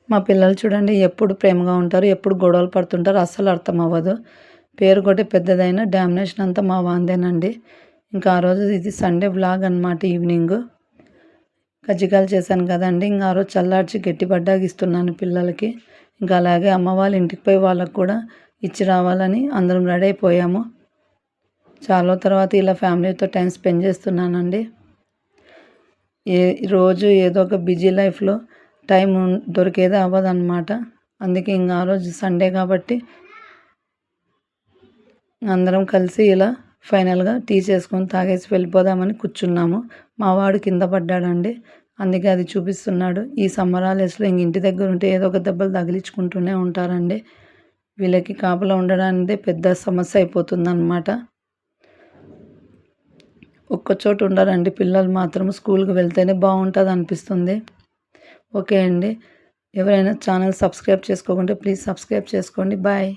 మా పిల్లలు చూడండి ఎప్పుడు ప్రేమగా ఉంటారు. ఎప్పుడు గొడవలు పడుతుంటారు. అస్సలు అర్థం అవ్వదు. పేరు ఒకటి పెద్దదైనా డామినేషన్ అంతా మా వాందేనండి. ఇంకా ఆ రోజు ఇది సండే వ్లాగ్ అనమాట ఈవినింగు. కజ్జికాయలు చేశాను కదండీ! ఇంక ఆ రోజు చల్లార్చి గట్టిపడ్డాక ఇస్తున్నాను పిల్లలకి. ఇంకా అలాగే అమ్మ వాళ్ళ ఇంటికి పోయి వాళ్ళకి కూడా ఇచ్చి రావాలని అందరం రెడీ అయిపోయాము. చాలా తర్వాత ఇలా ఫ్యామిలీతో టైం స్పెండ్ చేస్తున్నానండి. రోజు ఏదో ఒక బిజీ లైఫ్‌లో టైం దొరికేదే అవ్వదనమాట. అందుకే ఇంక ఆ రోజు సండే కాబట్టి అందరం కలిసి ఇలా ఫైనల్‌గా టీ చేసుకొని తాగేసి వెళ్ళిపోదామని కూర్చున్నాము. మా వాడు కింద పడ్డాడండి. అందుకే అది చూపిస్తున్నాడు. ఈ సమ్మర్ హాలిడేస్‌లో ఇంక ఇంటి దగ్గర ఉంటే ఏదో ఒక దెబ్బలు తగిలించుకుంటూనే ఉంటారండి. వీళ్ళకి కాపలా ఉండడానిదే పెద్ద సమస్య అయిపోతుందన్నమాట. ఒక్కచోట ఉండరండి పిల్లలు మాత్రం. స్కూల్‌కి వెళ్తేనే బాగుంటదనిపిస్తుంది. ఓకే అండి. ఎవరైనా ఛానల్ సబ్స్క్రైబ్ చేసుకోకుంటే ప్లీజ్ సబ్స్క్రైబ్ చేసుకోండి. బాయ్.